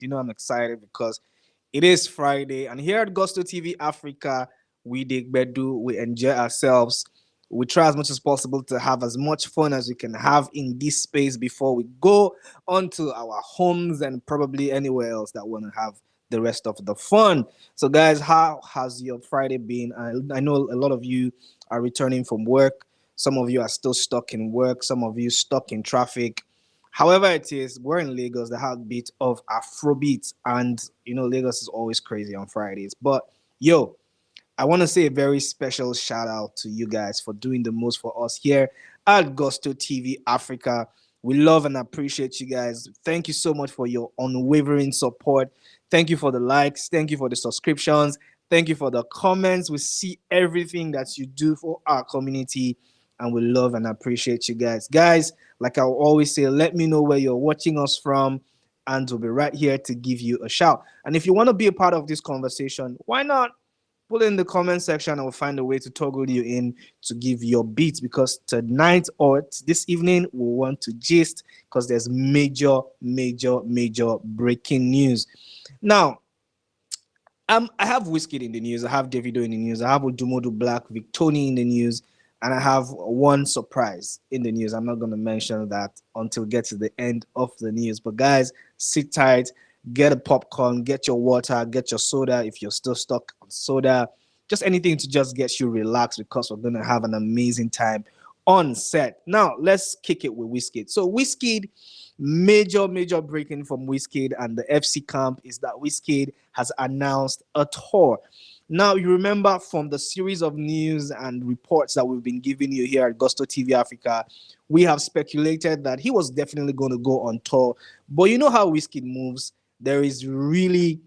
I'm excited because it is Friday, and here at Gusto TV Africa, we dig bedu, we enjoy ourselves. We try as much as possible to have as much fun as we can have in this space before we go onto our homes and probably anywhere else that want to have the rest of the fun. So, guys, how has your Friday been? I know a lot of you are returning from work. Some of you are still stuck in work. Some of you stuck in traffic. However, it is, we're in Lagos, the heartbeat of Afrobeat. And, Lagos is always crazy on Fridays. But, yo, I want to say a very special shout out to you guys for doing the most for us here at Gusto TV Africa. We love and appreciate you guys. Thank you so much for your unwavering support. Thank you for the likes. Thank you for the subscriptions. Thank you for the comments. We see everything that you do for our community, and we love and appreciate you guys. Guys, like I always say, let me know where you're watching us from, and we'll be right here to give you a shout. And if you want to be a part of this conversation, why not put it in the comment section? I will find a way to toggle you in to give your beats, because tonight or this evening we want to gist, because there's major breaking news. Now, I have Wizkid in the news, I have Davido in the news, I have Odumodu Black, Victony in the news, and I have one surprise in the news. I'm not going to mention that until we get to the end of the news. But guys, sit tight, get a popcorn, get your water, get your soda if you're still stuck on soda, just anything to just get you relaxed, because we're going to have an amazing time on set. Now, let's kick it with Wizkid. So, Wizkid, major breaking from Wizkid and the FC camp is that Wizkid has announced a tour. Now, you remember from the series of news and reports that we've been giving you here at Gusto TV Africa, we have speculated that he was definitely going to go on tour. But you know how Wizkid moves? There is really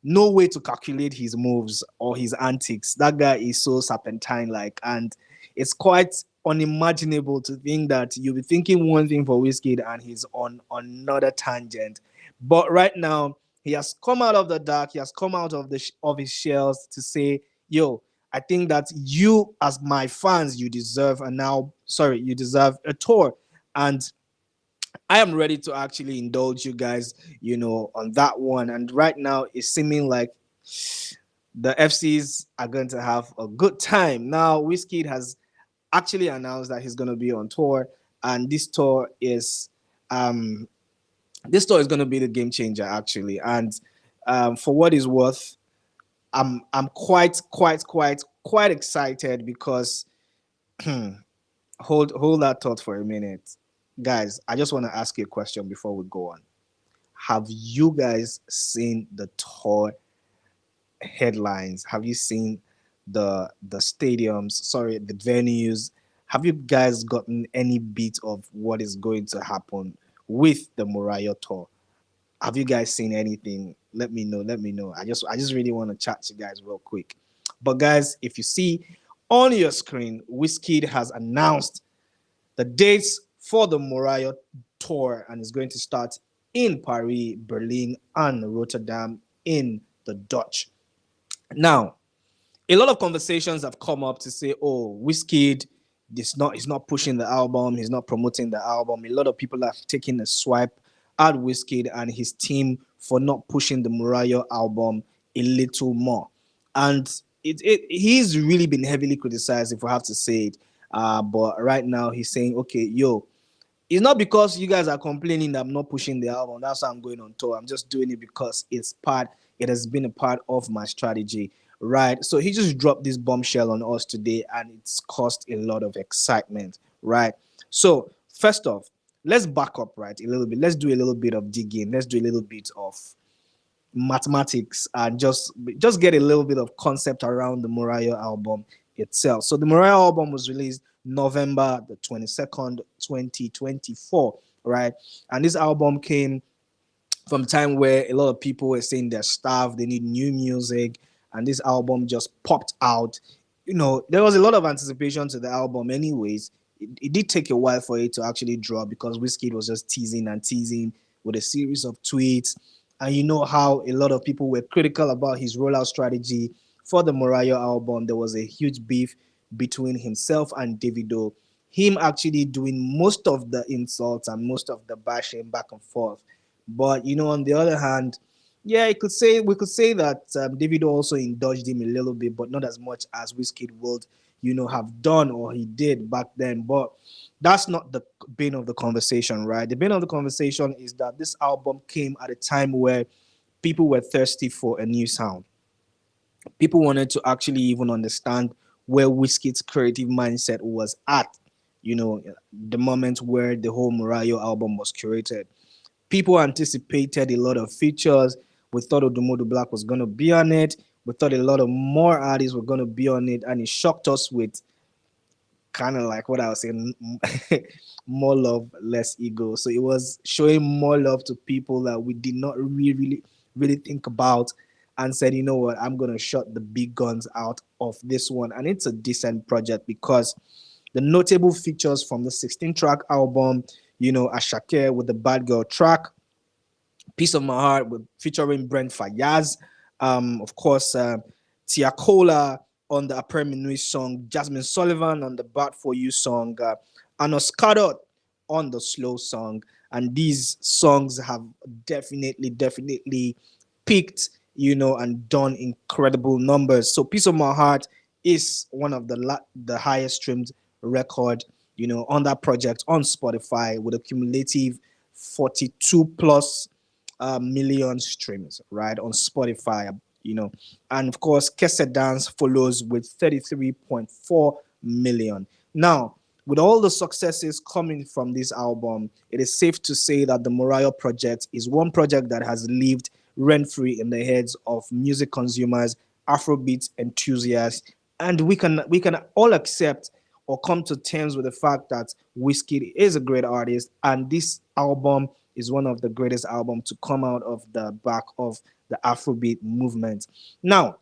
no way to calculate his moves or his antics. That guy is so serpentine like, and it's quite unimaginable to think that you'll be thinking one thing for Wizkid and he's on another tangent. But right now, he has come out of the dark. He has come out of of his shells to say, "Yo, I think that you, as my fans, you deserve you deserve a tour." And I am ready to actually indulge you guys, on that one. And right now, it's seeming like the FCs are going to have a good time. Now, Wizkid has actually announced that he's going to be on tour, and um, this tour is going to be the game changer, actually. And for what is worth, I'm quite excited because hold that thought for a minute, guys. I just want to ask you a question before we go on. Have you guys seen the tour headlines? Have you seen the stadiums? Sorry, the venues. Have you guys gotten any bit of what is going to happen with the MORAYO tour? Have you guys seen anything? Let me know. Let me know. I just really want to chat to you guys real quick. But guys, if you see on your screen, Wizkid has announced the dates for the MORAYO tour, and it's going to start in Paris, Berlin, and Rotterdam in the Dutch. Now, a lot of conversations have come up to say, "Oh, Wizkid, he's not pushing the album, he's not promoting the album." A lot of people have taken a swipe at Wizkid and his team for not pushing the MORAYO album a little more, and he's really been heavily criticized, if we have to say it. But right now he's saying, "Okay, yo, it's not because you guys are complaining that I'm not pushing the album. That's why I'm going on tour. I'm just doing it because it has been a part of my strategy." Right. So he just dropped this bombshell on us today, and it's caused a lot of excitement. Right. So, first off, let's back up, right, a little bit. Let's do a little bit of digging. Let's do a little bit of mathematics and just get a little bit of concept around the MORAYO album itself. So the MORAYO album was released November the 22nd, 2024, right? And this album came from a time where a lot of people were saying they're starved, they need new music, and this album just popped out. There was a lot of anticipation to the album anyways. It did take a while for it to actually drop, because Wizkid was just teasing and teasing with a series of tweets. And you know how a lot of people were critical about his rollout strategy for the MORAYO album. There was a huge beef between himself and Davido, him actually doing most of the insults and most of the bashing back and forth But on the other hand, yeah, we could say that David also indulged him a little bit, but not as much as Wizkid would, have done or he did back then. But that's not the bane of the conversation, right? The bane of the conversation is that this album came at a time where people were thirsty for a new sound. People wanted to actually even understand where Wizkid's creative mindset was at, the moment where the whole MORAYO album was curated. People anticipated a lot of features. We thought Odumodu Black was going to be on it. We thought a lot of more artists were going to be on it, and it shocked us with kind of like what I was saying, more love, less ego. So it was showing more love to people that we did not really think about, and said, you know what, I'm gonna shut the big guns out of this one. And it's a decent project because the notable features from the 16-track album, Ashake with the Bad Girl track, Piece of My Heart with featuring Brent Fayaz. Of course, Tia Cola on the Après Minuit song, Jasmine Sullivan on the Bad For You song, and Oscar on the Slow song. And these songs have definitely peaked, and done incredible numbers. So Piece of My Heart is one of the highest streamed record, on that project on Spotify with a cumulative 42 plus million streams, right, on Spotify, and of course, Kese Dance follows with 33.4 million. Now, with all the successes coming from this album, it is safe to say that the MORAYO project is one project that has lived rent-free in the heads of music consumers, Afrobeat enthusiasts, and we can all accept or come to terms with the fact that Wizkid is a great artist, and this album is one of the greatest albums to come out of the back of the Afrobeat movement. Now,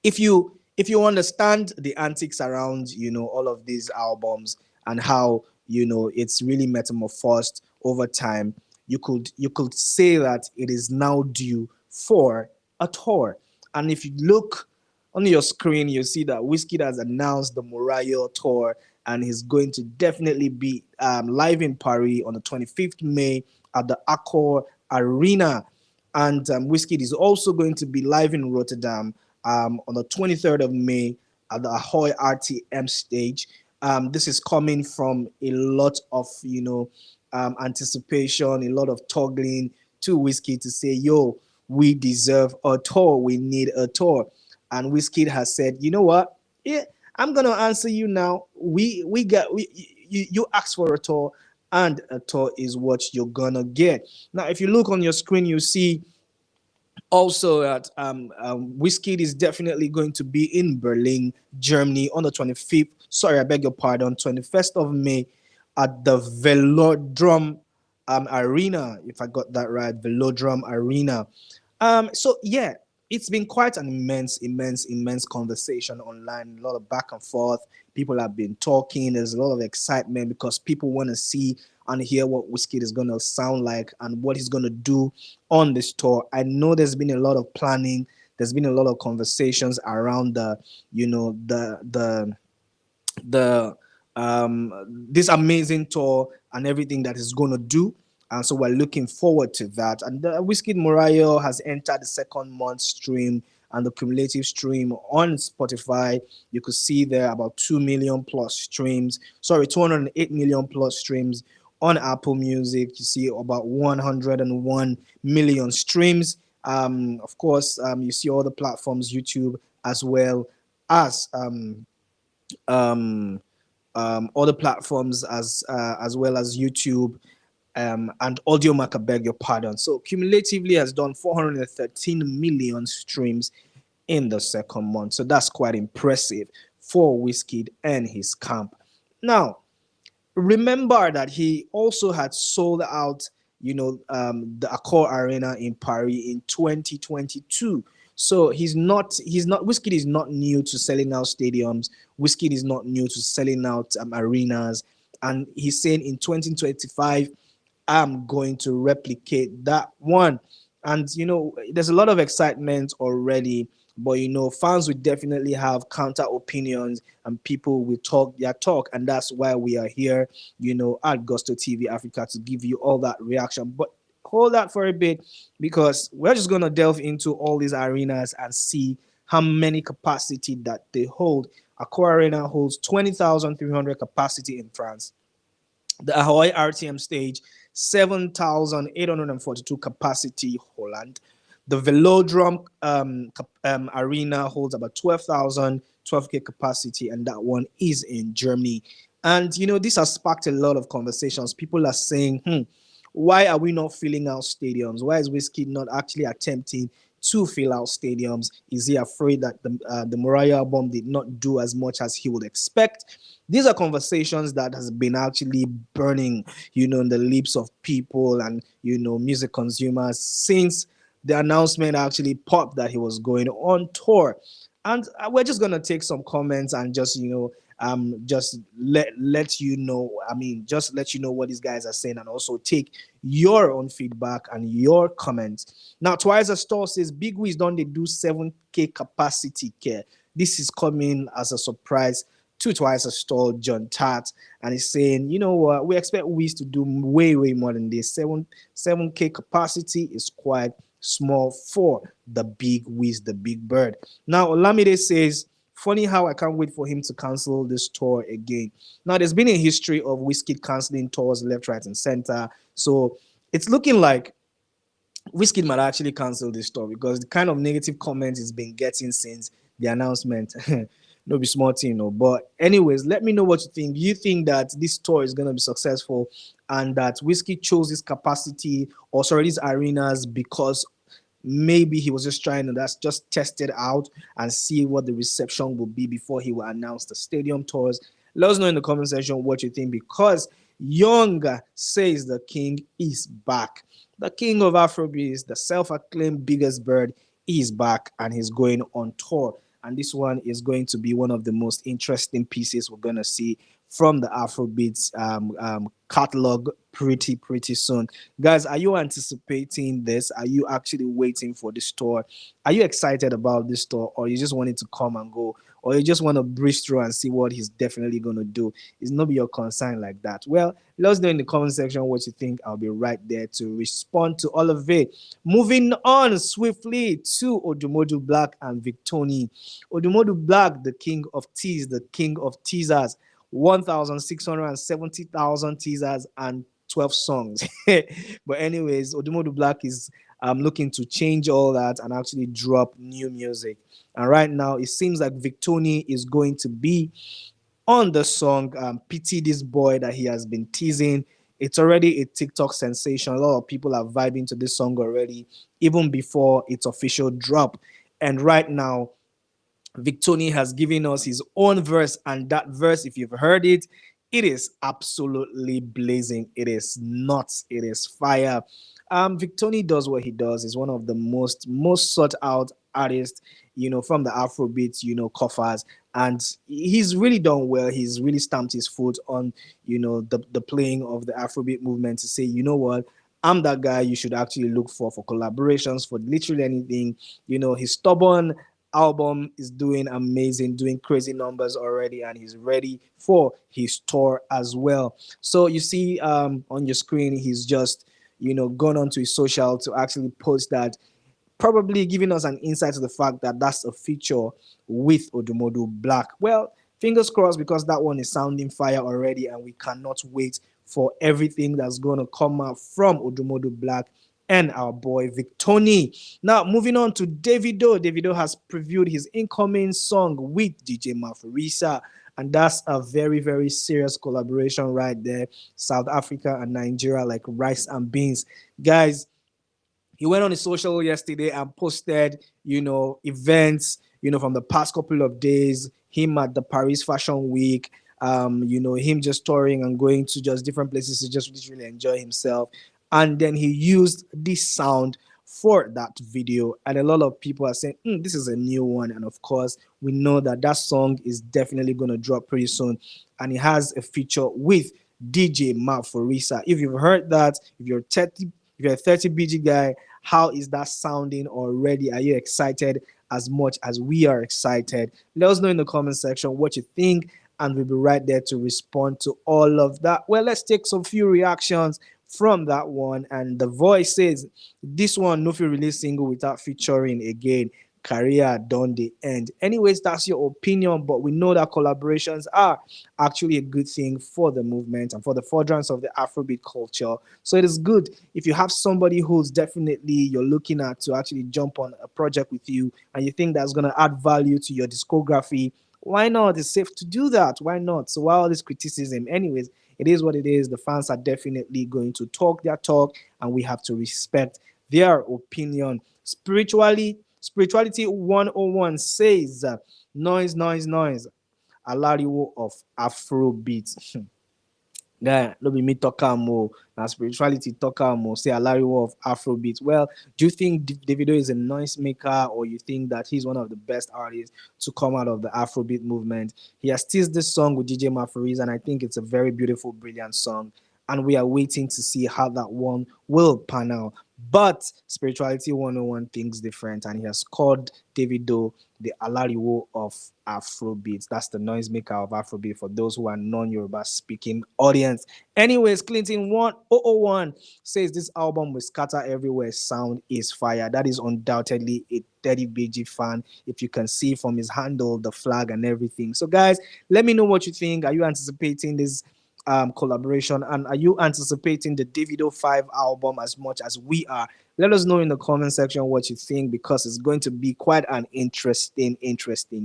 if you understand the antics around all of these albums and how it's really metamorphosed over time, you could say that it is now due for a tour. And if you look on your screen, you see that Wizkid has announced the MORAYO tour, and he's going to definitely be live in Paris on the 25th May at the Accor Arena. And Wizkid is also going to be live in Rotterdam on the 23rd of May at the Ahoy RTM stage. This is coming from a lot of, anticipation, a lot of toggling to Wizkid to say, yo, we deserve a tour. We need a tour. And Wizkid has said, you know what? Yeah, I'm gonna answer you now. You asked for a tour, and a tour is what you're gonna get. Now, if you look on your screen, you see also that Wizkid is definitely going to be in Berlin, Germany on the 25th. Sorry, I beg your pardon, 21st of May at the Velodrome Arena, if I got that right, Velodrome Arena. So yeah, it's been quite an immense conversation online. A lot of back and forth. People have been talking. There's a lot of excitement because people want to see and hear what Wizkid is going to sound like and what he's going to do on this tour. I know there's been a lot of planning. There's been a lot of conversations around the this amazing tour and everything that is going to do. And so we're looking forward to that. And the Wizkid MORAYO has entered the second month stream and the cumulative stream on Spotify. You could see there about 2 million plus streams. Sorry, 208 million plus streams on Apple Music. You see about 101 million streams. Of course, you see all the platforms, YouTube as well as other platforms as well as YouTube and Audiomack, I beg your pardon. So cumulatively has done 413 million streams in the second month. So that's quite impressive for Wizkid and his camp. Now, remember that he also had sold out, the Accor Arena in Paris in 2022. So Wizkid is not new to selling out stadiums. Wizkid is not new to selling out arenas. And he's saying in 2025, I'm going to replicate that one. And there's a lot of excitement already, but fans will definitely have counter opinions and people will talk their talk. And that's why we are here, at Gusto TV Africa to give you all that reaction. But hold that for a bit, because we're just gonna delve into all these arenas and see how many capacity that they hold. Accor Arena holds 20,300 capacity in France. The Ahoy RTM stage, 7,842 capacity, Holland. The Velodrome arena holds about 12,000, 12K capacity, and that one is in Germany. And, this has sparked a lot of conversations. People are saying, why are we not filling out stadiums? Why is Wizkid not actually attempting to fill out stadiums? Is he afraid that the MORAYO album did not do as much as he would expect? These are conversations that has been actually burning, in the lips of people and music consumers since the announcement actually popped that he was going on tour. And we're just gonna take some comments and just just let you know. I mean, just let you know what these guys are saying, and also take your own feedback and your comments. Now, Twice a Store says Big Wiz don't they do 7K capacity care. This is coming as a surprise to Twice a Store, John Tat, and he's saying, you know what, we expect Wiz to do way, way more than this. 7K capacity is quite small for the Big Wiz, the Big Bird. Now, Olamide says, funny how I can't wait for him to cancel this tour again. Now, there's been a history of Wizkid canceling tours left, right, and center. So it's looking like Wizkid might actually cancel this tour, because the kind of negative comments he's been getting since the announcement. No be small thing, no. But anyways, let me know what you think. Do you think that this tour is gonna be successful, and that Wizkid chose this capacity, or sorry, these arenas, because maybe he was just trying to that's just test it out and see what the reception will be before he will announce the stadium tours? Let us know in the comment section what you think, because Young says the king is back. The king of Afrobeat, the self-acclaimed biggest bird, is back and he's going on tour. And this one is going to be one of the most interesting pieces we're going to see from the Afrobeats catalog pretty soon. Guys, are you anticipating this? Are you actually waiting for this tour? Are you excited about this tour, or you just wanted to come and go, or you just want to breeze through and see what he's definitely going to do? It's not be your concern like that. Well, let us know in the comment section what you think. I'll be right there to respond to all of it. Moving on swiftly to Odumodu Black and Victony. Odumodu Black, the king of teas, the king of teasers, 1,670,000 teasers and 12 songs. But anyways, Odumodu Black is looking to change all that and actually drop new music. And right now, it seems like Victony is going to be on the song Pity This Boy that he has been teasing. It's already a TikTok sensation. A lot of people are vibing to this song already, even before its official drop. And right now, Victony has given us his own verse, and that verse, if you've heard it, it is absolutely blazing. It is nuts. It is fire. Victony does what he does. He's one of the most sought out artists, from the Afrobeat, coffers, and he's really done well. He's really stamped his foot on, the playing of the Afrobeat movement to say, you know what, I'm that guy you should actually look for collaborations, for literally anything. He's stubborn album is doing amazing, doing crazy numbers already, and he's ready for his tour as well. So you see on your screen, he's just gone onto his social to actually post that, probably giving us an insight to the fact that that's a feature with Odumodu Black. Well, fingers crossed, because that one is sounding fire already, and we cannot wait for everything that's going to come out from Odumodu Black and our boy Victony. Now, moving on to Davido. Davido has previewed his incoming song with DJ Maforisa, and that's a very serious collaboration right there. South Africa and Nigeria, like rice and beans. Guys, he went on his social yesterday and posted, events, from the past couple of days, him at the Paris Fashion Week, him just touring and going to just different places to just literally enjoy himself. And then he used this sound for that video, and a lot of people are saying, this is a new one. And of course, we know that that song is definitely going to drop pretty soon, and it has a feature with DJ Maforisa. If you've heard that, if you're a 30 BG guy, how is that sounding already? Are you excited as much as we are excited? Let us know in the comment section what you think, and we'll be right there to respond to all of that. Well, let's take some few reactions from that one. And the voice says this one no fit release single without featuring again. Career done the end. Anyways, that's your opinion, but we know that collaborations are actually a good thing for the movement and for the furtherance of the Afrobeat culture. So it is good if you have somebody who's definitely you're looking at to actually jump on a project with you and you think that's going to add value to your discography. Why not? It's safe to do that. Why not? So why all this criticism? Anyways, it is what it is. The fans are definitely going to talk their talk, and we have to respect their opinion. Spirituality 101 says, noise, noise, noise. Alariwo of Afrobeat. Guy, no be me talk am o. Na spirituality talk am o. Say Alariwo of Afrobeat. Well, do you think Davido is a noise maker, or you think that he's one of the best artists to come out of the Afrobeat movement? He has teased this song with DJ Maphoriz, and I think it's a very beautiful, brilliant song. And we are waiting to see how that one will pan out. But Spirituality 101 thinks different, and he has called Davido the Alariwo of Afrobeat. That's the noisemaker of Afrobeat for those who are non-Yoruba speaking audience. Anyways, Clinton 1001 says this album with Scatter Everywhere sound is fire. That is undoubtedly a 30 BG fan. If you can see from his handle, the flag and everything. So guys, let me know what you think. Are you anticipating this collaboration, and are you anticipating the Davido 5 album as much as we are? Let us know in the comment section what you think, because it's going to be quite an interesting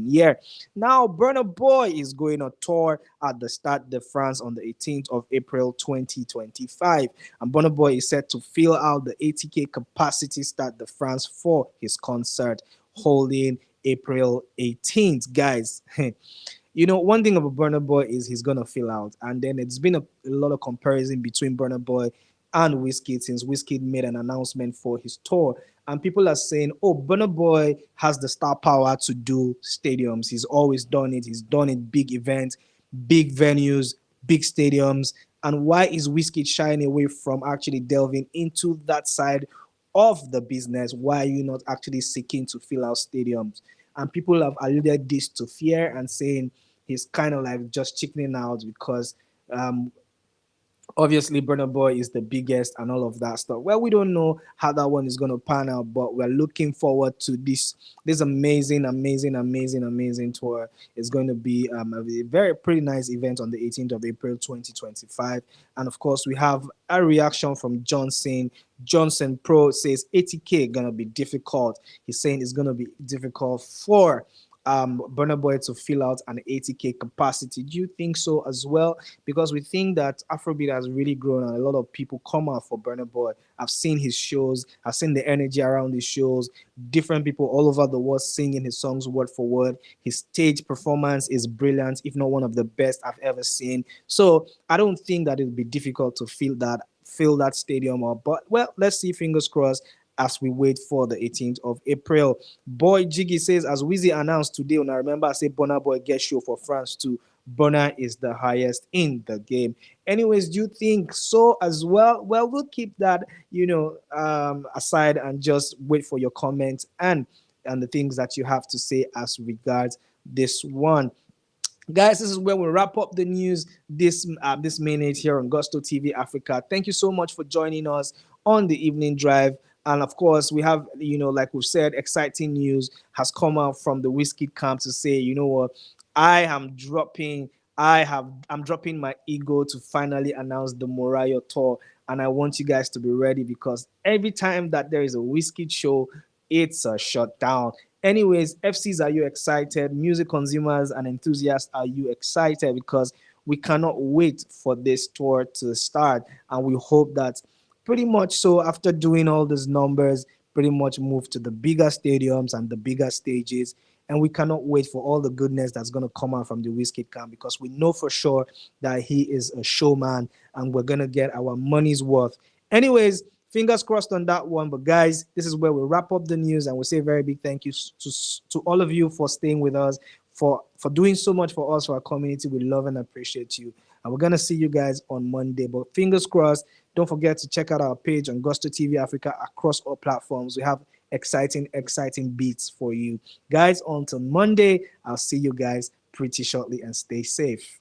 year. Now, Burna Boy is going on tour at the Stade de France on the 18th of April 2025, and Burna Boy is set to fill out the 80k capacity Stade de France for his concert holding April 18th, guys. You know, one thing about Burna Boy is he's gonna fill out, and then it's been a lot of comparison between Burna Boy and Wizkid, since Wizkid made an announcement for his tour, and people are saying, "Oh, Burna Boy has the star power to do stadiums. He's always done it. He's done it big events, big venues, big stadiums. And why is Wizkid shying away from actually delving into that side of the business? Why are you not actually seeking to fill out stadiums?" And people have alluded this to fear and saying he's kind of like just chickening out because um, obviously Burna Boy is the biggest and all of that stuff. Well, we don't know how that one is going to pan out, but we're looking forward to this amazing tour. It's going to be a very pretty nice event on the 18th of April 2025. And of course, we have a reaction from Johnson. Johnson Pro says 80k gonna be difficult. He's saying it's gonna be difficult for Burna Boy to fill out an 80k capacity. Do you think so as well? Because we think that Afrobeat has really grown and a lot of people come out for Burna Boy. I've seen his shows, I've seen the energy around his shows, different people all over the world singing his songs word for word. His stage performance is brilliant, if not one of the best I've ever seen. So I don't think that it'll be difficult to fill that stadium up. But well, let's see, fingers crossed as we wait for the 18th of April. Boy Jiggy says, as Wizzy announced today, and I remember I said Burna Boy get show for France too. Burna is the highest in the game. Anyways, do you think so as well? Well, we'll keep that, aside and just wait for your comments and the things that you have to say as regards this one. Guys, this is where we wrap up the news this minute here on Gusto TV Africa. Thank you so much for joining us on the evening drive. And of course, we have, like we've said, exciting news has come out from the Wizkid camp to say, you know what, I am dropping, I'm dropping my ego to finally announce the MORAYO tour. And I want you guys to be ready, because every time that there is a Wizkid show, it's a shutdown. Anyways, FCs, are you excited? Music consumers and enthusiasts, are you excited? Because we cannot wait for this tour to start. And we hope that pretty much so after doing all these numbers, pretty much move to the bigger stadiums and the bigger stages. And we cannot wait for all the goodness that's going to come out from the Wizkid camp, because we know for sure that he is a showman and we're going to get our money's worth. Anyways, fingers crossed on that one. But guys, this is where we wrap up the news, and we say a very big thank you to all of you for staying with us, for doing so much for us, for our community. We love and appreciate you. And we're going to see you guys on Monday. But fingers crossed, don't forget to check out our page on Gusto TV Africa across all platforms. We have exciting beats for you. Guys, until Monday, I'll see you guys pretty shortly, and stay safe.